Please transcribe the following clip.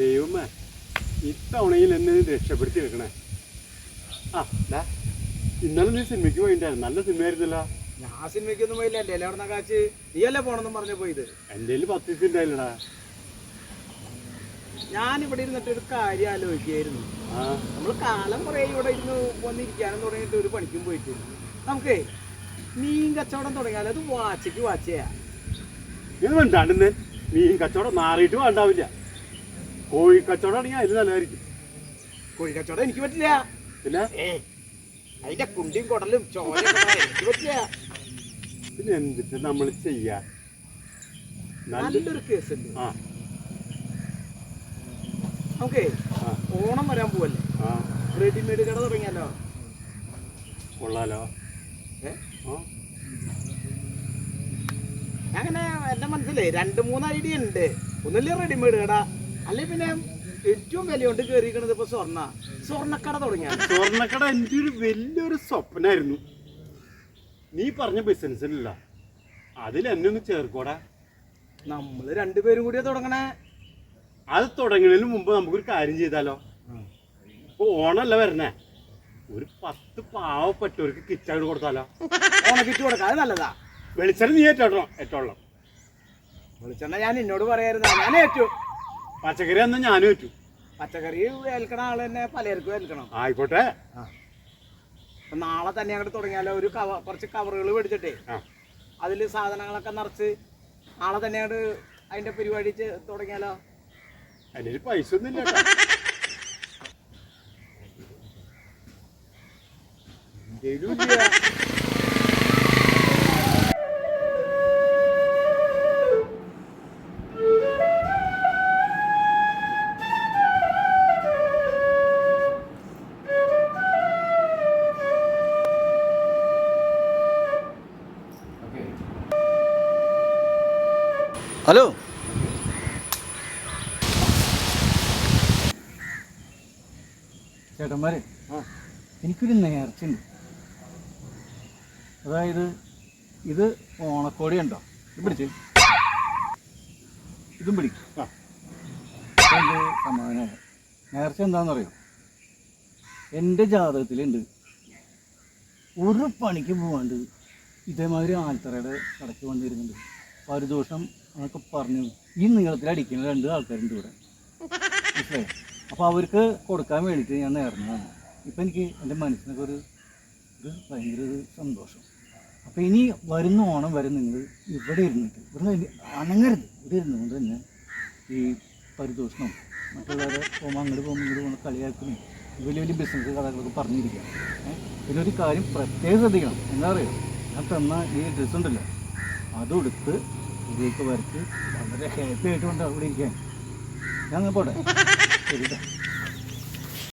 ദൈവമേ ഇത്തവണയിൽ എന്നെ രക്ഷപ്പെടുത്തി എടുക്കണേ. ഇന്നലെ നീ സിനിമയ്ക്ക് പോയിണ്ടായിരുന്നു, നല്ല സിനിമയായിരുന്നല്ലോ. ഞാൻ സിനിമയ്ക്കൊന്നും പോയില്ല, എന്റെ എവിടെ കാച്ച് നീയല്ലേ പോണെന്നും പറഞ്ഞു പോയത്. എന്റെ 10 ദിവസം ഉണ്ടായില്ലടാ. ഞാനിവിടെ ഇരുന്നിട്ട് ഒരു കാര്യം ആലോചിക്കായിരുന്നു. നമ്മള് കാലം കുറെ ഇവിടെ ഇരുന്ന് വന്നിരിക്കാനും തുടങ്ങിയിട്ട് ഒരു പണിക്കും പോയിട്ട് നമുക്ക് മീൻ കച്ചവടം തുടങ്ങിയാൽ അത് വാച്ചയ്ക്ക് വാച്ചയാ. ഇത് വേണ്ടാണ്ടെന്ന് മീൻ കച്ചവടം നാറിയിട്ട് വേണ്ടാവില്ല. കോഴി കച്ചവടം ആണെങ്കിൽ അതിന് നല്ലതായിരിക്കും. കോഴി കച്ചവടം എനിക്ക് പറ്റില്ല. പിന്നെ അതിന്റെ കുണ്ടിയും കുടലും ചോരയും എനിക്ക് പറ്റില്ല. പിന്നെ എന്തിട്ട് നമ്മൾ ചെയ്യാ? നല്ലൊരു കേസ് ഉണ്ട്. നമുക്കേ ഓണം വരാൻ പോവല്ലേ, റെഡിമെയ്ഡ് കട തുടങ്ങിയാലോ? കൊള്ളാലോ. അങ്ങനെ എന്റെ മനസ്സിലേ 2-3 ഐഡിയ ഉണ്ട്. ഒന്നല്ലേ റെഡിമെയ്ഡ് കട, അല്ലെ പിന്നെ ഏറ്റവും വിലയുണ്ട് കയറിയിരിക്കണത് ഇപ്പൊ സ്വർണ്ണക്കട തുടങ്ങിയ. സ്വർണ്ണക്കട എൻ്റെ ഒരു വലിയൊരു സ്വപ്നായിരുന്നു. നീ പറഞ്ഞ ബിസിനസ്സിലല്ല, അതിൽ എന്നെ ഒന്ന് ചേർക്കോടാ. നമ്മള് 2 പേരും കൂടിയാ തുടങ്ങണേ. അത് തുടങ്ങുന്നതിന് മുമ്പ് നമുക്കൊരു കാര്യം ചെയ്താലോ? ഇപ്പൊ ഓണല്ല വരണേ, ഒരു 10 പാവപ്പെട്ടവർക്ക് കിറ്റായിട്ട് കൊടുത്താലോ? ഓണക്കിറ്റ് കൊടുക്കാം, അത് നല്ലതാ. വെളിച്ചെണ്ണ നീ ഏറ്റോളം. വെളിച്ചെണ്ണ ഞാൻ എന്നോട് പറയായിരുന്നു, ഞാൻ ഏറ്റു. പച്ചക്കറി എന്നാ ഞാനും ഏറ്റു. പച്ചക്കറി ഏൽക്കണ ആള് തന്നെ പലർക്കും ഏൽക്കണം. ആയിക്കോട്ടെ. അപ്പൊ നാളെ തന്നെ അങ്ങോട്ട് തുടങ്ങിയാലോ? ഒരു കുറച്ച് കവറുകൾ മേടിച്ചിട്ടേ അതില് സാധനങ്ങളൊക്കെ നിറച്ച് നാളെ തന്നെ അങ്ങോട്ട് അതിന്റെ പരിപാടി തുടങ്ങിയാലോ? അതിന് പൈസ ഒന്നും ഇല്ല. ഹലോ, ചേട്ടന്മാരെ, എനിക്കൊരു നേർച്ചയുണ്ട്. അതായത് ഇത് ഓണക്കോടി ഉണ്ടോ? ഇത് പിടിച്ച് ഇതും പിടിക്കും. സമാധാനമാണ്. നേർച്ച എന്താണെന്നറിയോ? എൻ്റെ ജാതകത്തിലുണ്ട് ഒരു പണിക്ക് പോകാണ്ട് ഇതേമാതിരി ആൽത്തറയുടെ കടയ്ക്ക് വന്നിരുന്നുണ്ട്. പരിദോഷം എന്നൊക്കെ പറഞ്ഞു ഈ നീളത്തിൽ അടിക്കുന്ന 2 ആൾക്കാരുണ്ട് ഇവിടെ, മനസ്സിലായി? അപ്പോൾ അവർക്ക് കൊടുക്കാൻ വേണ്ടിയിട്ട് ഞാൻ നേർന്നതാണ്. ഇപ്പം എനിക്ക് എൻ്റെ മനസ്സിനൊക്കെ ഒരു ഭയങ്കര ഒരു സന്തോഷം. അപ്പോൾ ഇനി വരുന്ന ഓണം വരെ നിങ്ങൾ ഇവിടെ ഇരുന്നിട്ട് ഇവിടെ അനങ്ങരുത്. ഇവിടെ ഇരുന്നുകൊണ്ട് തന്നെ ഈ പരിദോഷണം മറ്റുള്ളവരെ പോകുമ്പോൾ അങ്ങോട്ട് പോകുമ്പോൾ ഇങ്ങോട്ട് പോകുന്ന കളിയാക്കുന്നു വലിയ വലിയ ബിസിനസ് കഥകളൊക്കെ പറഞ്ഞിരിക്കുക. പിന്നെ ഒരു കാര്യം പ്രത്യേകം ശ്രദ്ധിക്കണം. എന്താ പറയുക, ഞാൻ തന്ന ഈ ഡ്രസ്സ് ഉണ്ടല്ലോ, അതെടുത്ത് ഇതിലേക്ക് വരച്ച് വളരെ ഹാപ്പി ആയിട്ട് കൊണ്ട് അവിടെ ഇരിക്കാൻ. ഞാൻ പോട്ടെ. ശരി.